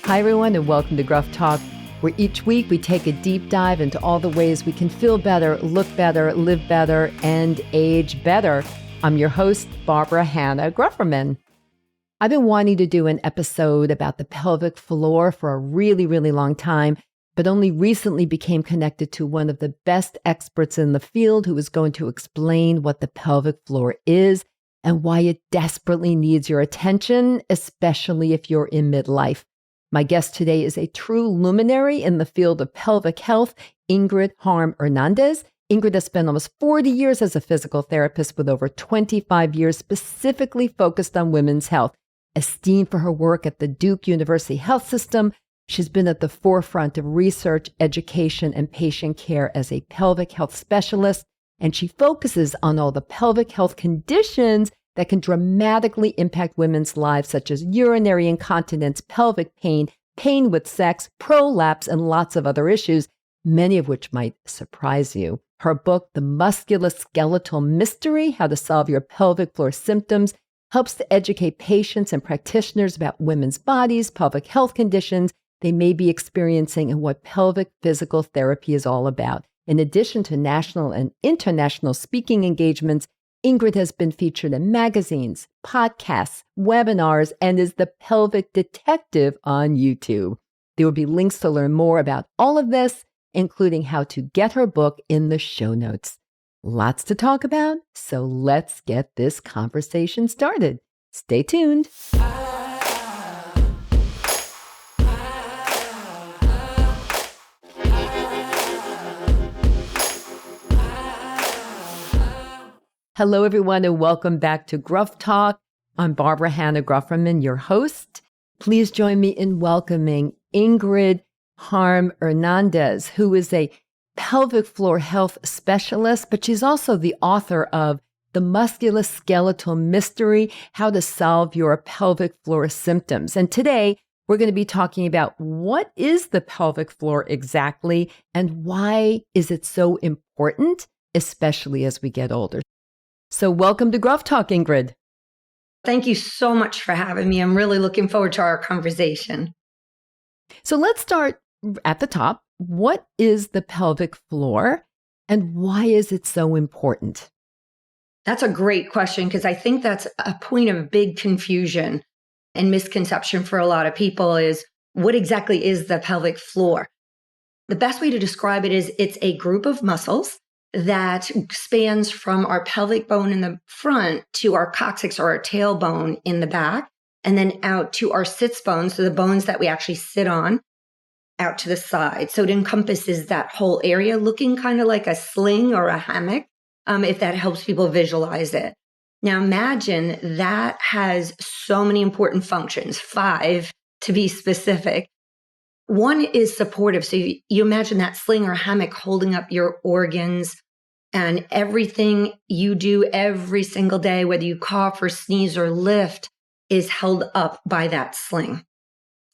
Hi, everyone, and welcome to GRUFFtalk, where each week we take a deep dive into all the ways we can feel better, look better, live better, and age better. I'm your host, Barbara Hannah Grufferman. I've been wanting to do an episode about the pelvic floor for a really, really long time, but only recently became connected to one of the best experts in the field who is going to explain what the pelvic floor is and why it desperately needs your attention, especially if you're in midlife. My guest today is a true luminary in the field of pelvic health, Ingrid Harm-Ernandes. Ingrid has spent almost 40 years as a physical therapist with over 25 years specifically focused on women's health. Esteemed for her work at the Duke University Health System, she's been at the forefront of research, education, and patient care as a pelvic health specialist, and she focuses on all the pelvic health conditions that can dramatically impact women's lives, such as urinary incontinence, pelvic pain, pain with sex, prolapse, and lots of other issues, many of which might surprise you. Her book, The Musculoskeletal Mystery, How to Solve Your Pelvic Floor Symptoms, helps to educate patients and practitioners about women's bodies, pelvic health conditions they may be experiencing, and what pelvic physical therapy is all about. In addition to national and international speaking engagements, Ingrid has been featured in magazines, podcasts, webinars, and is the pelvic detective on YouTube. There will be links to learn more about all of this, including how to get her book in the show notes. Lots to talk about, so let's get this conversation started. Stay tuned. Hello, everyone, and welcome back to GRUFFtalk. I'm Barbara Hannah Grufferman, your host. Please join me in welcoming Ingrid Harm-Ernandes, who is a pelvic floor health specialist, but she's also the author of The Musculoskeletal Mystery, How to Solve Your Pelvic Floor Symptoms. And today, we're going to be talking about what is the pelvic floor exactly and why is it so important, especially as we get older. So welcome to GRUFFtalk, Ingrid. Thank you so much for having me. I'm really looking forward to our conversation. So let's start at the top. What is the pelvic floor and why is it so important? That's a great question because I think that's a point of big confusion and misconception for a lot of people is what exactly is the pelvic floor? The best way to describe it is it's a group of muscles that spans from our pelvic bone in the front to our coccyx or our tailbone in the back, and then out to our sits bones, so the bones that we actually sit on, out to the side. So it encompasses that whole area, looking kind of like a sling or a hammock, if that helps people visualize it. Now imagine that has so many important functions, 5 to be specific. One is supportive. So you imagine that sling or hammock holding up your organs and everything you do every single day, whether you cough or sneeze or lift, is held up by that sling.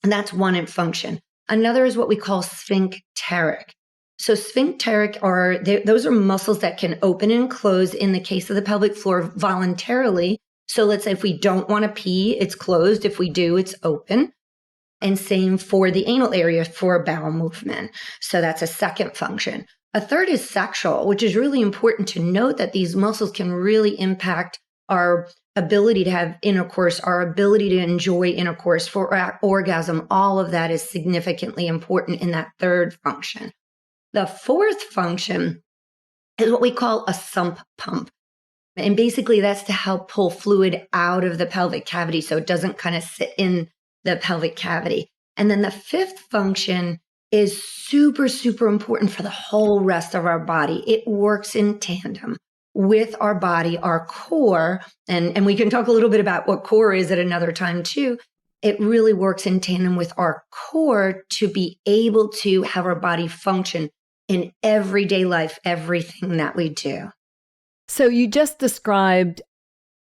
And that's one function. Another is what we call sphincteric. So sphincteric those are muscles that can open and close in the case of the pelvic floor voluntarily. So let's say if we don't want to pee, it's closed. If we do, it's open. And same for the anal area for bowel movement. So that's a second function. A third is sexual, which is really important to note that these muscles can really impact our ability to have intercourse, our ability to enjoy intercourse for orgasm. All of that is significantly important in that third function. The fourth function is what we call a sump pump. And basically that's to help pull fluid out of the pelvic cavity so it doesn't kind of sit in the pelvic cavity. And then the fifth function is super, super important for the whole rest of our body. It works in tandem with our body, our core, and we can talk a little bit about what core is at another time too. It really works in tandem with our core to be able to have our body function in everyday life, everything that we do. So you just described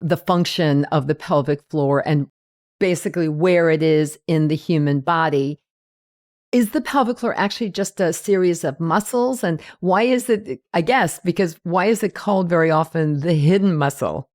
the function of the pelvic floor and basically where it is in the human body. Is the pelvic floor actually just a series of muscles? And why is it, why is it called very often the hidden muscle?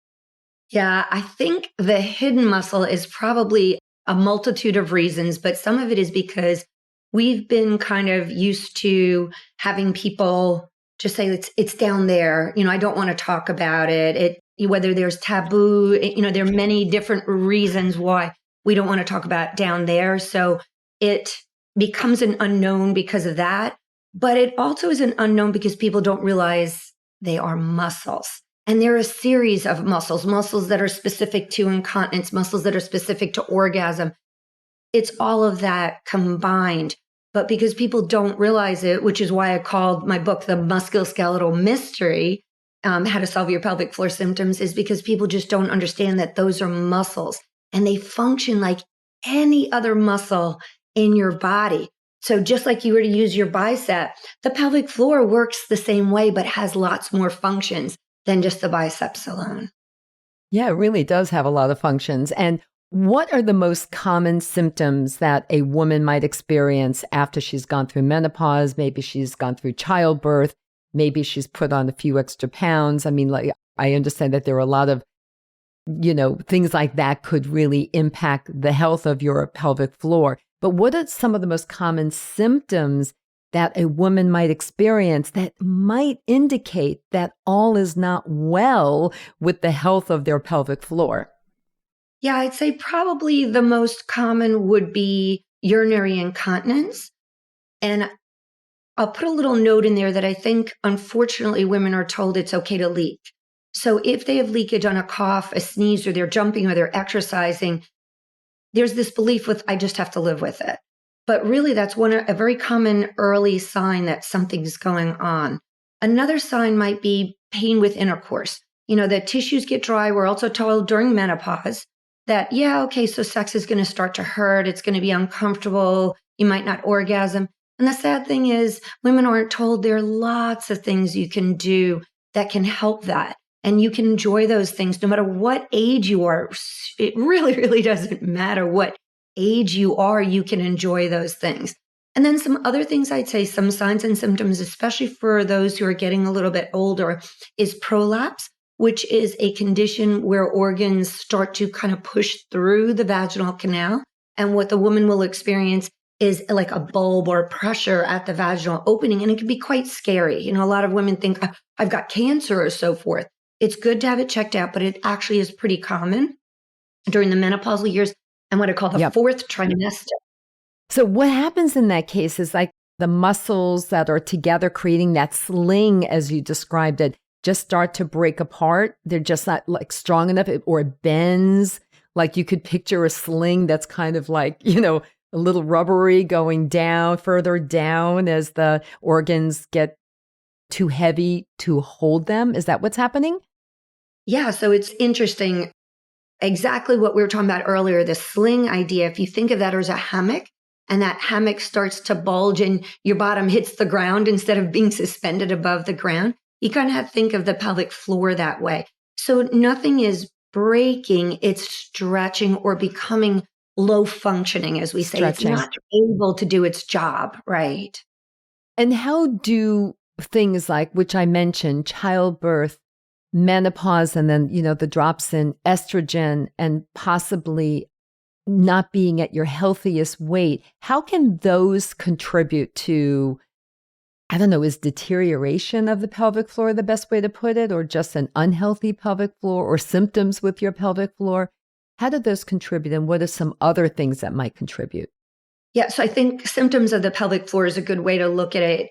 Yeah, I think the hidden muscle is probably a multitude of reasons, but some of it is because we've been kind of used to having people just say it's down there. I don't want to talk about it. Whether there's taboo, there are many different reasons why we don't want to talk about down there. So it becomes an unknown because of that. But it also is an unknown because people don't realize they are muscles. And there are a series of muscles that are specific to incontinence, muscles that are specific to orgasm. It's all of that combined. But because people don't realize it, which is why I called my book The Musculoskeletal Mystery, How to Solve Your Pelvic Floor Symptoms, is because people just don't understand that those are muscles and they function like any other muscle in your body. So just like you were to use your bicep, the pelvic floor works the same way, but has lots more functions than just the biceps alone. Yeah, it really does have a lot of functions. And what are the most common symptoms that a woman might experience after she's gone through menopause? Maybe she's gone through childbirth. Maybe she's put on a few extra pounds. I mean, like, I understand that there are a lot of, things like that could really impact the health of your pelvic floor. But what are some of the most common symptoms that a woman might experience that might indicate that all is not well with the health of their pelvic floor? Yeah, I'd say probably the most common would be urinary incontinence. And I'll put a little note in there that I think, unfortunately, women are told it's okay to leak. So if they have leakage on a cough, a sneeze, or they're jumping or they're exercising, there's this belief with, I just have to live with it. But really, that's a very common early sign that something's going on. Another sign might be pain with intercourse. The tissues get dry. We're also told during menopause that, so sex is going to start to hurt. It's going to be uncomfortable. You might not orgasm. And the sad thing is, women aren't told there are lots of things you can do that can help that. And you can enjoy those things no matter what age you are. It really, really doesn't matter what age you are, you can enjoy those things. And then some other things I'd say, some signs and symptoms, especially for those who are getting a little bit older, is prolapse, which is a condition where organs start to kind of push through the vaginal canal. And what the woman will experience is like a bulb or pressure at the vaginal opening. And it can be quite scary. A lot of women think, I've got cancer or so forth. It's good to have it checked out, but it actually is pretty common during the menopausal years and what I call the fourth trimester. So what happens in that case is like the muscles that are together creating that sling, as you described it, just start to break apart. They're just not like strong enough, or it bends. Like you could picture a sling that's kind of like, a little rubbery going down, further down as the organs get too heavy to hold them. Is that what's happening? Yeah, so it's interesting. Exactly what we were talking about earlier, the sling idea. If you think of that as a hammock, and that hammock starts to bulge and your bottom hits the ground instead of being suspended above the ground, you kind of have to think of the pelvic floor that way. So nothing is breaking, it's stretching or becoming low functioning, as we say. Stretching. It's not able to do its job, right? And how do things like, which I mentioned, childbirth, menopause, and then, the drops in estrogen and possibly not being at your healthiest weight, how can those contribute to, I don't know, is deterioration of the pelvic floor the best way to put it, or just an unhealthy pelvic floor, or symptoms with your pelvic floor? How do those contribute, and what are some other things that might contribute? Yeah, so I think symptoms of the pelvic floor is a good way to look at it.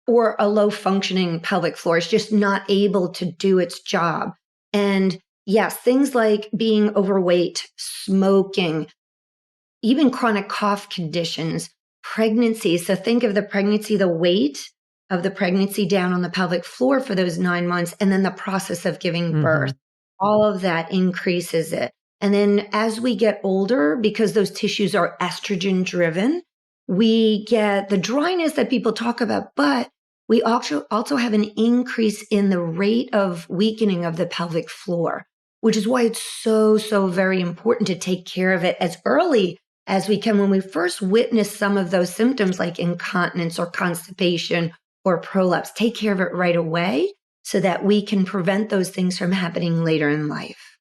Or a low functioning pelvic floor is just not able to do its job. And yes, things like being overweight, smoking, even chronic cough conditions, pregnancy. So think of the pregnancy, the weight of the pregnancy down on the pelvic floor for those 9 months, and then the process of giving birth. All of that increases it. And then as we get older, because those tissues are estrogen driven, we get the dryness that people talk about, but we also have an increase in the rate of weakening of the pelvic floor, which is why it's so, so very important to take care of it as early as we can. When we first witness some of those symptoms like incontinence or constipation or prolapse, take care of it right away so that we can prevent those things from happening later in life.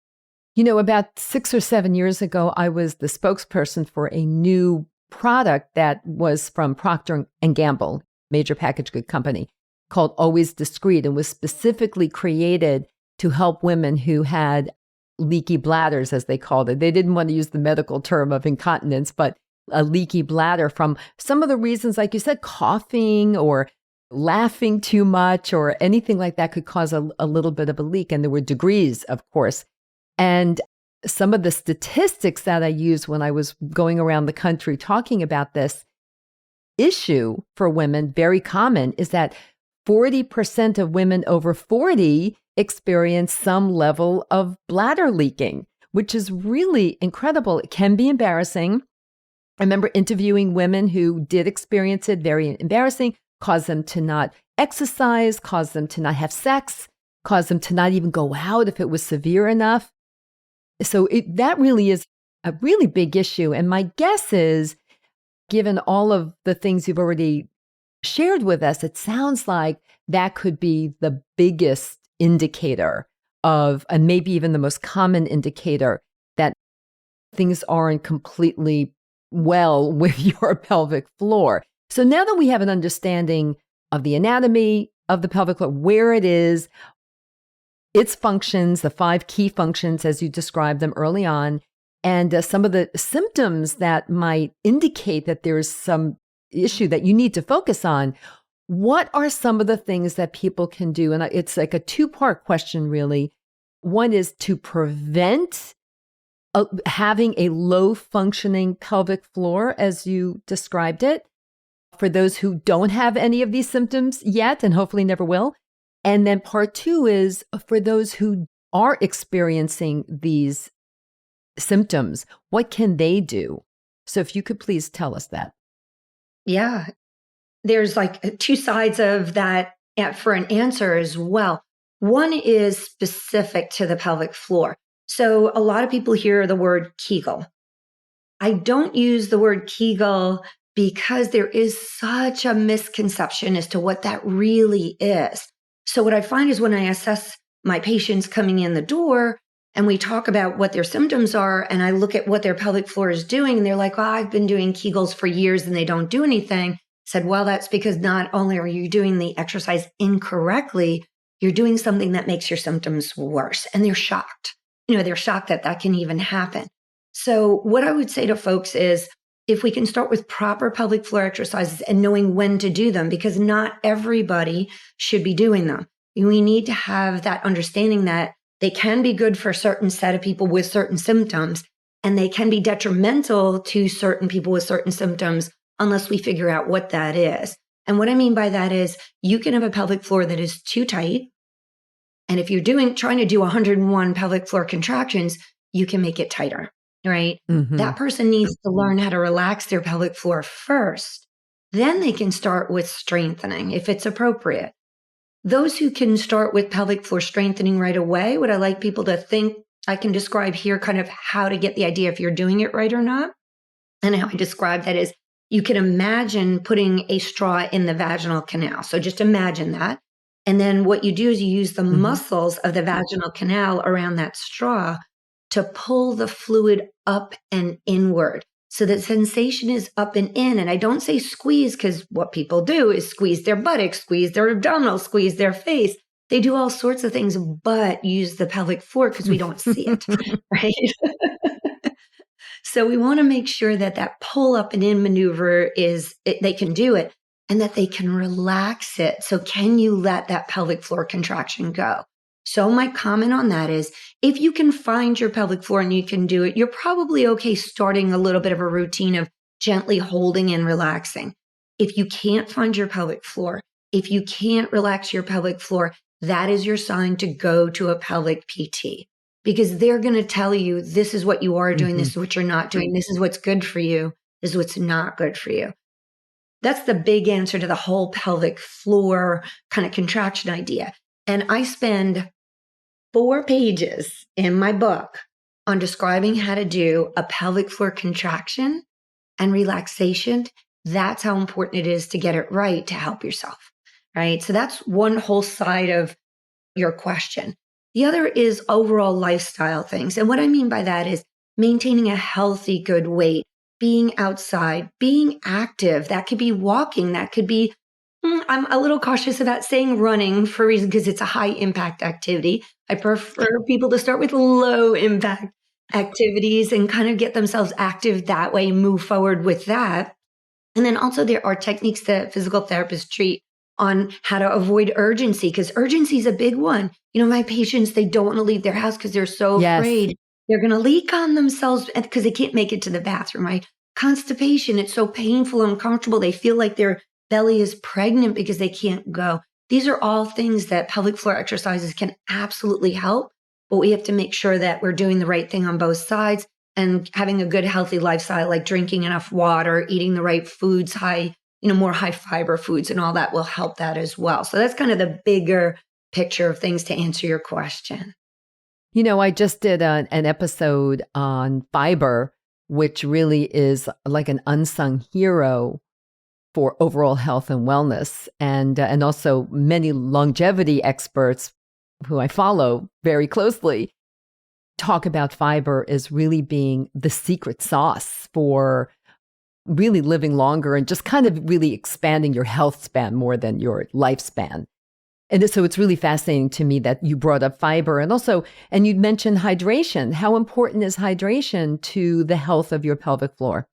About 6 or 7 years ago, I was the spokesperson for a new product that was from Procter and Gamble, major packaged good company, called Always Discreet, and was specifically created to help women who had leaky bladders, as they called it. They didn't want to use the medical term of incontinence, but a leaky bladder from some of the reasons, like you said, coughing or laughing too much or anything like that could cause a little bit of a leak. And there were degrees, of course. And some of the statistics that I used when I was going around the country talking about this issue for women, very common, is that 40% of women over 40 experience some level of bladder leaking, which is really incredible. It can be embarrassing. I remember interviewing women who did experience it, very embarrassing, caused them to not exercise, caused them to not have sex, caused them to not even go out if it was severe enough. So that really is a really big issue. And my guess is, given all of the things you've already shared with us, it sounds like that could be the biggest indicator of, and maybe even the most common indicator, that things aren't completely well with your pelvic floor. So now that we have an understanding of the anatomy of the pelvic floor, where it is, its functions, the 5 key functions as you described them early on, and some of the symptoms that might indicate that there's some issue that you need to focus on, what are some of the things that people can do? And it's like a 2-part question, really. One is to prevent having a low functioning pelvic floor, as you described it, for those who don't have any of these symptoms yet and hopefully never will. And then part 2 is for those who are experiencing these symptoms, what can they do? So if you could please tell us that. Yeah. There's like 2 sides of that for an answer as well. One is specific to the pelvic floor. So a lot of people hear the word Kegel. I don't use the word Kegel because there is such a misconception as to what that really is. So what I find is when I assess my patients coming in the door and we talk about what their symptoms are and I look at what their pelvic floor is doing and they're like, oh, I've been doing Kegels for years and they don't do anything. I said, well, that's because not only are you doing the exercise incorrectly, you're doing something that makes your symptoms worse. And they're shocked. They're shocked that that can even happen. So what I would say to folks is, if we can start with proper pelvic floor exercises and knowing when to do them, because not everybody should be doing them. We need to have that understanding that they can be good for a certain set of people with certain symptoms, and they can be detrimental to certain people with certain symptoms unless we figure out what that is. And what I mean by that is you can have a pelvic floor that is too tight. And if you're trying to do 101 pelvic floor contractions, you can make it tighter. Right? Mm-hmm. That person needs to learn how to relax their pelvic floor first. Then they can start with strengthening if it's appropriate. Those who can start with pelvic floor strengthening right away, what I like people to think, I can describe here kind of how to get the idea if you're doing it right or not. And how I describe that is you can imagine putting a straw in the vaginal canal. So just imagine that. And then what you do is you use the muscles of the vaginal canal around that straw to pull the fluid up and inward. So the sensation is up and in. And I don't say squeeze because what people do is squeeze their buttocks, squeeze their abdominal, squeeze their face. They do all sorts of things, but use the pelvic floor because we don't see it, right? So we want to make sure that that pull up and in maneuver they can do it and that they can relax it. So can you let that pelvic floor contraction go? So my comment on that is, if you can find your pelvic floor and you can do it, you're probably okay starting a little bit of a routine of gently holding and relaxing. If you can't find your pelvic floor, if you can't relax your pelvic floor, that is your sign to go to a pelvic PT, because they're going to tell you, this is what you are doing, this is what you're not doing, this is what's good for you, this is what's not good for you. That's the big answer to the whole pelvic floor kind of contraction idea. And I spend 4 pages in my book on describing how to do a pelvic floor contraction and relaxation. That's how important it is to get it right to help yourself, right? So that's one whole side of your question. The other is overall lifestyle things. And what I mean by that is maintaining a healthy, good weight, being outside, being active. That could be walking. That could be, I'm a little cautious about saying running for a reason because it's a high impact activity. I prefer people to start with low impact activities and kind of get themselves active that way, move forward with that. And then also there are techniques that physical therapists treat on how to avoid urgency, because urgency is a big one. My patients, they don't want to leave their house because they're so Yes. afraid they're going to leak on themselves because they can't make it to the bathroom, right? Constipation, it's so painful and uncomfortable. They feel like their belly is pregnant because they can't go. These are all things that pelvic floor exercises can absolutely help, but we have to make sure that we're doing the right thing on both sides and having a good, healthy lifestyle, like drinking enough water, eating the right foods, more high fiber foods, and all that will help that as well. So that's kind of the bigger picture of things to answer your question. I just did an episode on fiber, which really is like an unsung hero for overall health and wellness. And also many longevity experts who I follow very closely talk about fiber as really being the secret sauce for really living longer and just kind of really expanding your health span more than your lifespan. And so it's really fascinating to me that you brought up fiber and you mentioned hydration. How important is hydration to the health of your pelvic floor?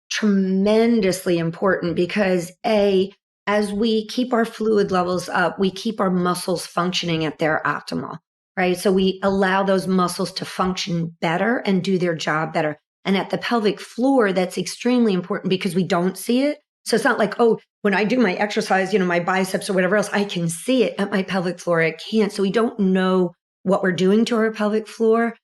Tremendously important because as we keep our fluid levels up, we keep our muscles functioning at their optimal, right? So we allow those muscles to function better and do their job better. And at the pelvic floor, that's extremely important because we don't see it. So it's not like, when I do my exercise, my biceps or whatever else, I can see it. At my pelvic floor, I can't. So we don't know what we're doing to our pelvic floor.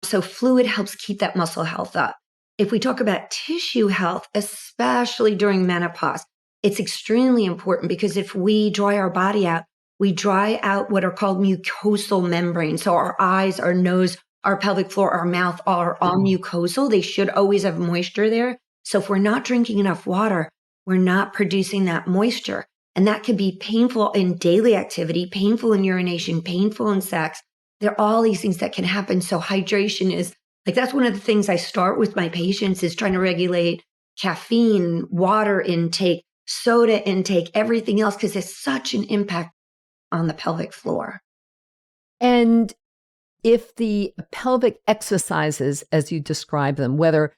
So fluid helps keep that muscle health up. If we talk about tissue health, especially during menopause, it's extremely important because if we dry our body out, we dry out what are called mucosal membranes. So our eyes, our nose, our pelvic floor, our mouth are all mucosal. They should always have moisture there. So if we're not drinking enough water, we're not producing that moisture. And that could be painful in daily activity, painful in urination, painful in sex. There are all these things that can happen. So hydration is that's one of the things I start with my patients is trying to regulate caffeine, water intake, soda intake, everything else, because there's such an impact on the pelvic floor. And if the pelvic exercises, as you describe them, whether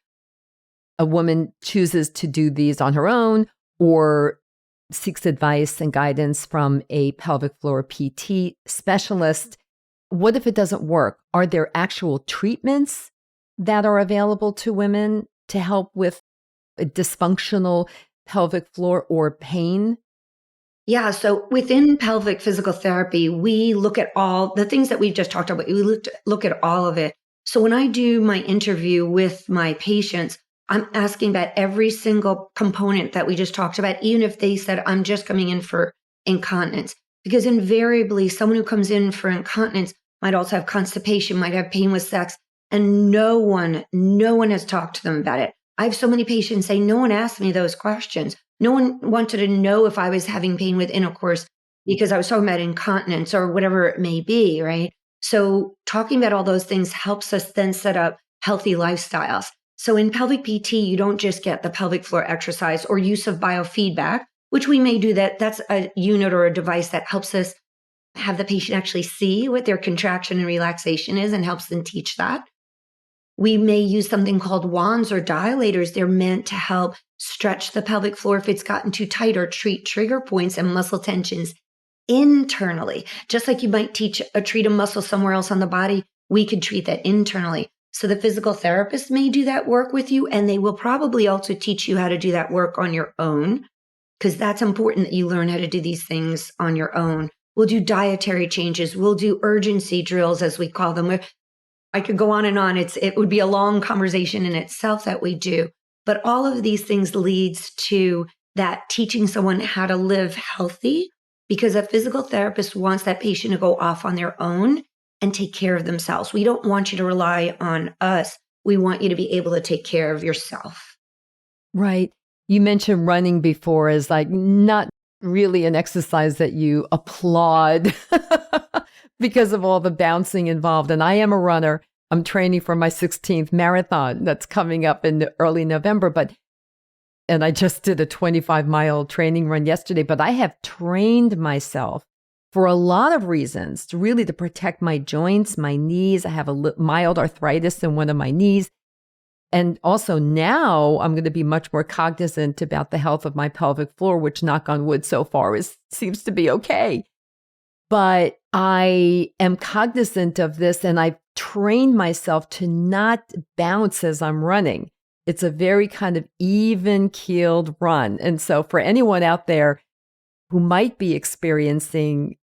a woman chooses to do these on her own or seeks advice and guidance from a pelvic floor PT specialist, what if it doesn't work? Are there actual treatments that are available to women to help with a dysfunctional pelvic floor or pain? Yeah. So within pelvic physical therapy, we look at all the things that we've just talked about. We look at all of it. So when I do my interview with my patients, I'm asking about every single component that we just talked about, even if they said, I'm just coming in for incontinence. Because invariably, someone who comes in for incontinence might also have constipation, might have pain with sex, and no one has talked to them about it. I have so many patients say, no one asked me those questions. No one wanted to know if I was having pain with intercourse because I was talking about incontinence or whatever it may be, right? So talking about all those things helps us then set up healthy lifestyles. So in pelvic PT, you don't just get the pelvic floor exercise or use of biofeedback, which we may do that. That's a unit or a device that helps us have the patient actually see what their contraction and relaxation is and helps them teach that. We may use something called wands or dilators. They're meant to help stretch the pelvic floor if it's gotten too tight or treat trigger points and muscle tensions internally. Just like you might treat a muscle somewhere else on the body, we could treat that internally. So the physical therapist may do that work with you, and they will probably also teach you how to do that work on your own, because that's important that you learn how to do these things on your own. We'll do dietary changes. We'll do urgency drills, as we call them. I could go on and on. It would be a long conversation in itself that we do. But all of these things leads to that teaching someone how to live healthy, because a physical therapist wants that patient to go off on their own and take care of themselves. We don't want you to rely on us. We want you to be able to take care of yourself. Right. You mentioned running before as like not really an exercise that you applaud because of all the bouncing involved. And I am a runner. I'm training for my 16th marathon that's coming up in early November. And I just did a 25-mile training run yesterday, but I have trained myself for a lot of reasons to protect my joints, my knees. I have a mild arthritis in one of my knees. And also now I'm going to be much more cognizant about the health of my pelvic floor, which, knock on wood, so far seems to be okay. But I am cognizant of this, and I've trained myself to not bounce as I'm running. It's a very kind of even-keeled run. And so for anyone out there who might be experiencing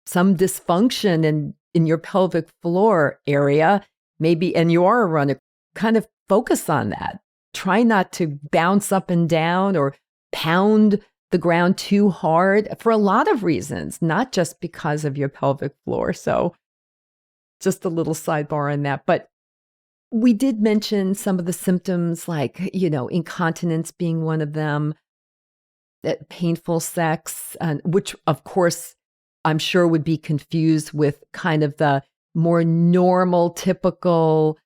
some dysfunction in your pelvic floor area, maybe, and you are a runner, kind of focus on that. Try not to bounce up and down or pound the ground too hard for a lot of reasons, not just because of your pelvic floor. So just a little sidebar on that. But we did mention some of the symptoms, like, incontinence being one of them, painful sex, which of course I'm sure would be confused with kind of the more normal, typical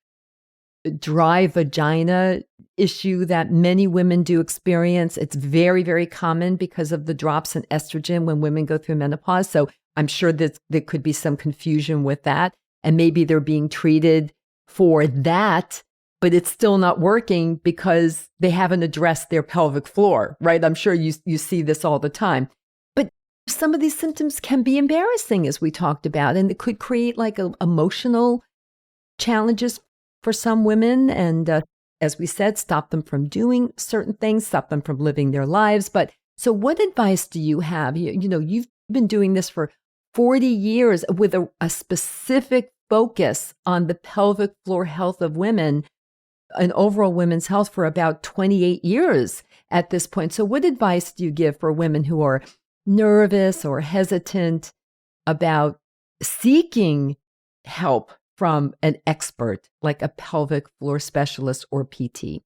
dry vagina issue that many women do experience. It's very, very common because of the drops in estrogen when women go through menopause. So I'm sure that there could be some confusion with that. And maybe they're being treated for that, but it's still not working because they haven't addressed their pelvic floor, right? I'm sure you see this all the time. But some of these symptoms can be embarrassing, as we talked about, and it could create like emotional challenges for some women. And as we said, stop them from doing certain things, stop them from living their lives. But so what advice do you have? You've been doing this for 40 years with a specific focus on the pelvic floor health of women and overall women's health for about 28 years at this point. So what advice do you give for women who are nervous or hesitant about seeking help from an expert like a pelvic floor specialist or PT?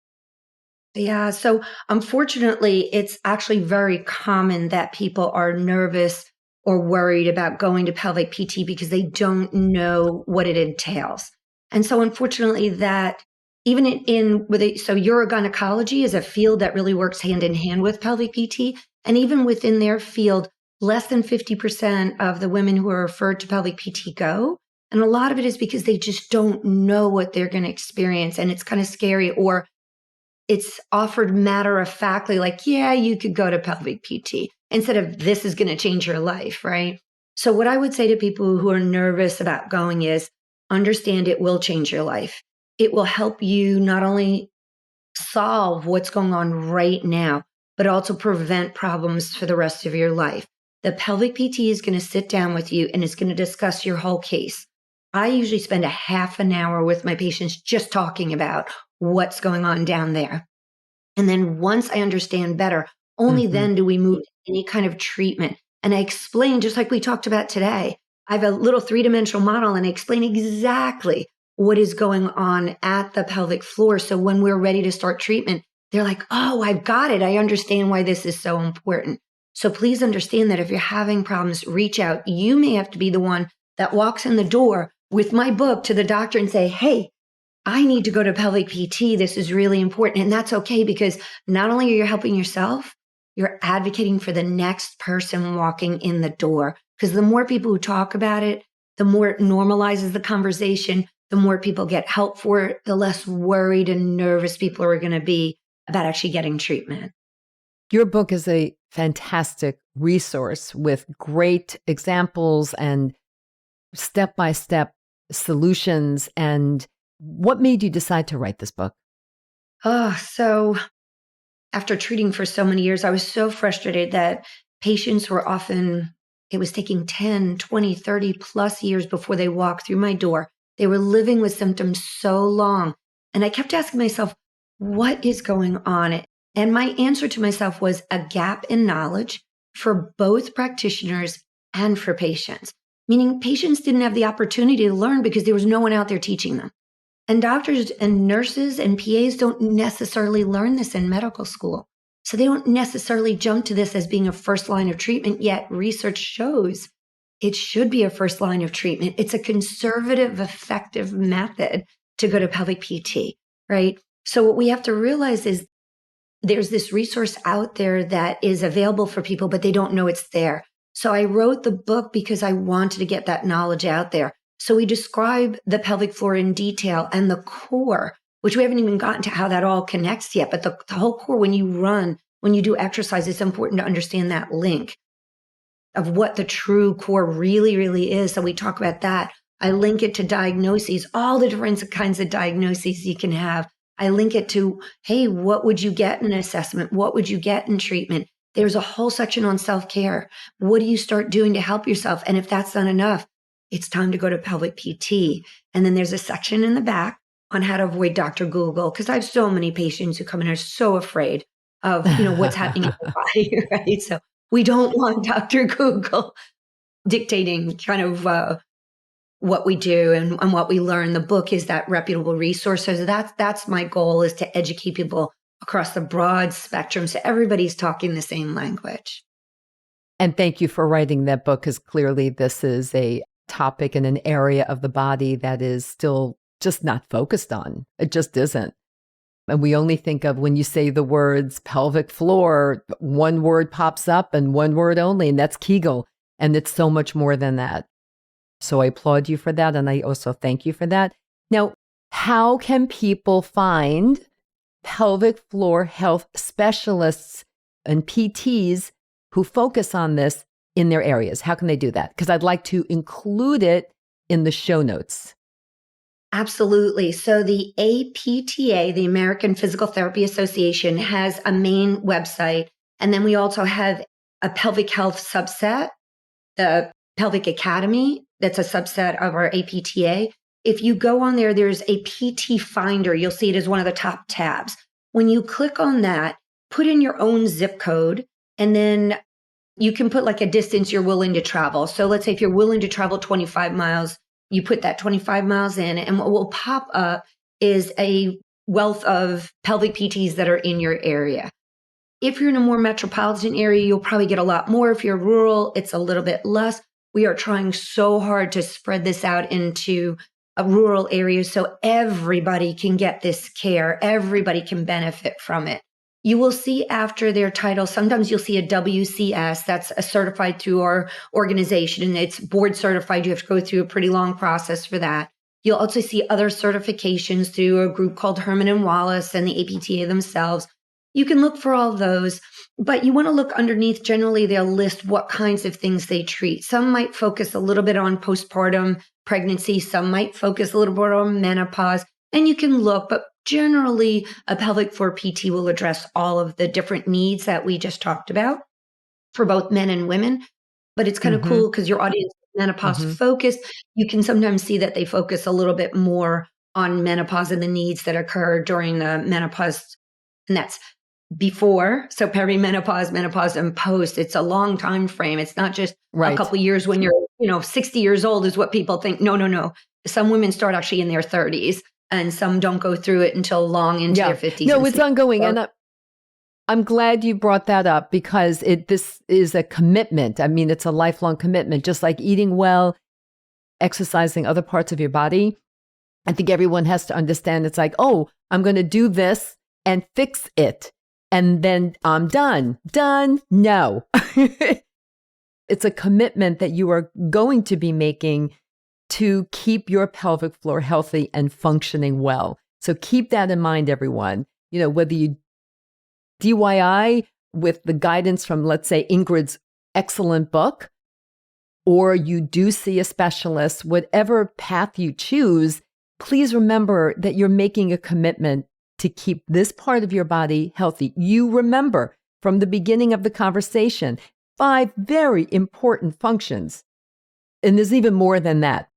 Yeah. So unfortunately, it's actually very common that people are nervous or worried about going to pelvic PT because they don't know what it entails. And so unfortunately that even so urogynecology is a field that really works hand in hand with pelvic PT. And even within their field, less than 50% of the women who are referred to pelvic PT go. And a lot of it is because they just don't know what they're going to experience. And it's kind of scary, or it's offered matter of factly, like, yeah, you could go to pelvic PT, instead of this is going to change your life, right? So what I would say to people who are nervous about going is understand it will change your life. It will help you not only solve what's going on right now, but also prevent problems for the rest of your life. The pelvic PT is going to sit down with you and is going to discuss your whole case. I usually spend a half an hour with my patients just talking about what's going on down there. And then once I understand better, only then do we move to any kind of treatment. And I explain, just like we talked about today, I have a little 3-dimensional model and I explain exactly what is going on at the pelvic floor. So when we're ready to start treatment, they're like, oh, I've got it. I understand why this is so important. So please understand that if you're having problems, reach out. You may have to be the one that walks in the door with my book to the doctor and say, hey, I need to go to pelvic PT. This is really important. And that's okay, because not only are you helping yourself, you're advocating for the next person walking in the door. Because the more people who talk about it, the more it normalizes the conversation, the more people get help for it, the less worried and nervous people are going to be about actually getting treatment. Your book is a fantastic resource with great examples and step-by-step solutions. And what made you decide to write this book? So after treating for so many years, I was so frustrated that patients were often, it was taking 10, 20, 30 plus years before they walked through my door. They were living with symptoms so long. And I kept asking myself, what is going on? And my answer to myself was a gap in knowledge for both practitioners and for patients, meaning patients didn't have the opportunity to learn because there was no one out there teaching them. And doctors and nurses and PAs don't necessarily learn this in medical school. So they don't necessarily jump to this as being a first line of treatment, yet research shows it should be a first line of treatment. It's a conservative, effective method to go to pelvic PT, right? So what we have to realize is there's this resource out there that is available for people, but they don't know it's there. So I wrote the book because I wanted to get that knowledge out there. So we describe the pelvic floor in detail and the core, which we haven't even gotten to how that all connects yet. But the whole core, when you run, when you do exercise, it's important to understand that link of what the true core really, really is. So we talk about that. I link it to diagnoses, all the different kinds of diagnoses you can have. I link it to, hey, what would you get in an assessment? What would you get in treatment? There's a whole section on self-care. What do you start doing to help yourself? And if that's not enough, it's time to go to pelvic PT. And then there's a section in the back on how to avoid Dr. Google, because I have so many patients who come in and are so afraid of, what's happening in their body, right? So we don't want Dr. Google dictating kind of what we do and what we learn. The book is that reputable resource. So that's my goal, is to educate people across the broad spectrum so everybody's talking the same language. And thank you for writing that book, because clearly this is a topic in an area of the body that is still just not focused on. It just isn't. And we only think of, when you say the words pelvic floor, one word pops up and one word only, and that's Kegel. And it's so much more than that. So I applaud you for that. And I also thank you for that. Now, how can people find pelvic floor health specialists and PTs who focus on this in their areas? How can they do that? Because I'd like to include it in the show notes. Absolutely. So the APTA, the American Physical Therapy Association, has a main website. And then we also have a pelvic health subset, the Pelvic Academy, that's a subset of our APTA. If you go on there, there's a PT Finder. You'll see it as one of the top tabs. When you click on that, put in your own zip code, and then you can put like a distance you're willing to travel. So let's say if you're willing to travel 25 miles, you put that 25 miles in, and what will pop up is a wealth of pelvic PTs that are in your area. If you're in a more metropolitan area, you'll probably get a lot more. If you're rural, it's a little bit less. We are trying so hard to spread this out into rural areas so everybody can get this care. Everybody can benefit from it. You will see after their title, sometimes you'll see a WCS, that's a certified through our organization, and it's board certified. You have to go through a pretty long process for that. You'll also see other certifications through a group called Herman and Wallace and the APTA themselves. You can look for all those, but you want to look underneath. Generally, they'll list what kinds of things they treat. Some might focus a little bit on postpartum pregnancy. Some might focus a little bit on menopause, and you can look, but generally, a pelvic floor PT will address all of the different needs that we just talked about for both men and women. But it's kind of cool because your audience is menopause focused. You can sometimes see that they focus a little bit more on menopause and the needs that occur during the menopause. And that's before. So perimenopause, menopause, and post. It's a long time frame. It's not just a couple of years when you're 60 years old is what people think. No. Some women start actually in their 30s. And some don't go through it until long into their 50s. No, it's ongoing. And I'm glad you brought that up, because this is a commitment. I mean, it's a lifelong commitment, just like eating well, exercising other parts of your body. I think everyone has to understand it's like, oh, I'm going to do this and fix it, and then I'm done. Done? No. It's a commitment that you are going to be making to keep your pelvic floor healthy and functioning well. So keep that in mind, everyone. Whether you DIY with the guidance from, let's say, Ingrid's excellent book, or you do see a specialist, whatever path you choose, please remember that you're making a commitment to keep this part of your body healthy. You remember from the beginning of the conversation, 5 very important functions. And there's even more than that.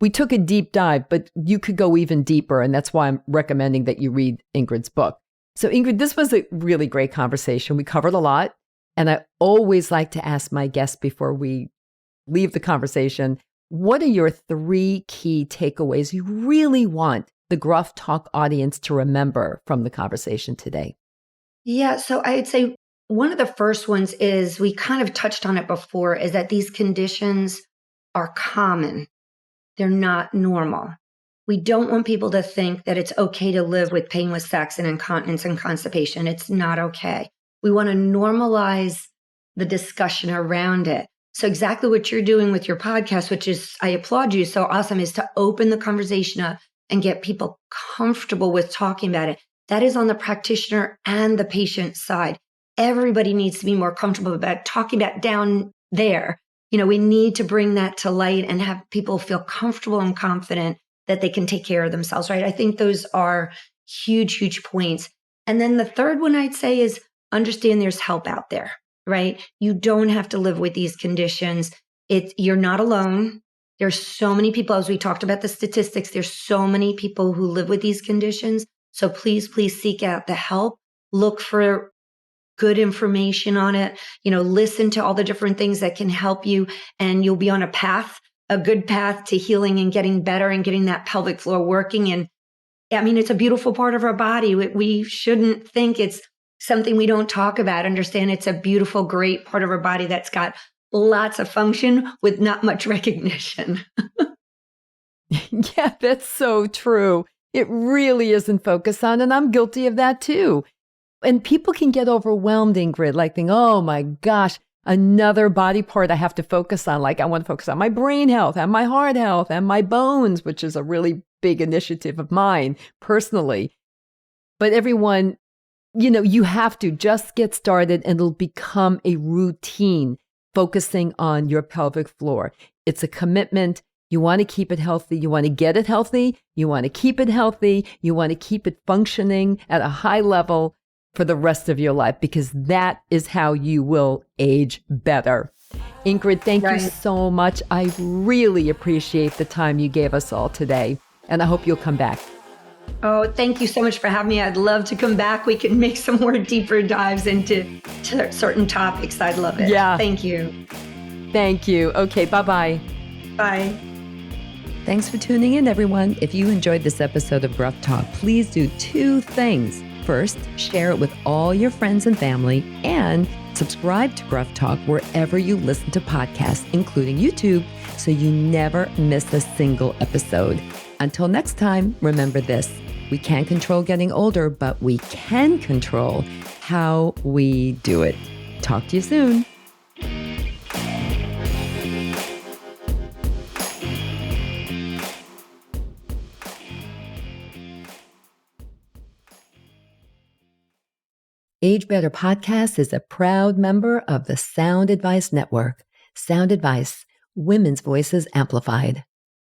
We took a deep dive, but you could go even deeper. And that's why I'm recommending that you read Ingrid's book. So Ingrid, this was a really great conversation. We covered a lot. And I always like to ask my guests before we leave the conversation, what are your 3 key takeaways you really want the GRUFFtalk audience to remember from the conversation today? Yeah, so I'd say one of the first ones is, we kind of touched on it before, is that these conditions are common. They're not normal. We don't want people to think that it's okay to live with painless sex and incontinence and constipation. It's not okay. We want to normalize the discussion around it. So exactly what you're doing with your podcast, which is, I applaud you, so awesome, is to open the conversation up and get people comfortable with talking about it. That is on the practitioner and the patient side. Everybody needs to be more comfortable about talking about down there. We need to bring that to light and have people feel comfortable and confident that they can take care of themselves, right? I think those are huge, huge points. And then the third one I'd say is, understand there's help out there, right? You don't have to live with these conditions. You're not alone. There's so many people, as we talked about the statistics, there's so many people who live with these conditions. So please, please seek out the help. Look for good information on it. Listen to all the different things that can help you, and you'll be on a good path to healing and getting better and getting that pelvic floor working. And it's a beautiful part of our body. We shouldn't think it's something we don't talk about. Understand it's a beautiful, great part of our body that's got lots of function with not much recognition. Yeah, that's so true. It really isn't focused on, and I'm guilty of that too. And people can get overwhelmed, Ingrid, like think, oh my gosh, another body part I have to focus on. Like I want to focus on my brain health and my heart health and my bones, which is a really big initiative of mine personally. But everyone, you have to just get started and it'll become a routine, focusing on your pelvic floor. It's a commitment. You want to keep it healthy. You want to get it healthy. You want to keep it healthy. You want to keep it functioning at a high level for the rest of your life, because that is how you will age better. Ingrid, thank you so much. I really appreciate the time you gave us all today, and I hope you'll come back. Oh, thank you so much for having me. I'd love to come back. We can make some more deeper dives into certain topics. I'd love it. Yeah. Thank you. Thank you. Okay, bye-bye. Bye. Thanks for tuning in, everyone. If you enjoyed this episode of Gruff Talk, please do 2 things. First, share it with all your friends and family, and subscribe to Gruff Talk wherever you listen to podcasts, including YouTube, so you never miss a single episode. Until next time, remember this: we can't control getting older, but we can control how we do it. Talk to you soon. Age Better Podcast is a proud member of the Sound Advice Network. Sound Advice, women's voices amplified.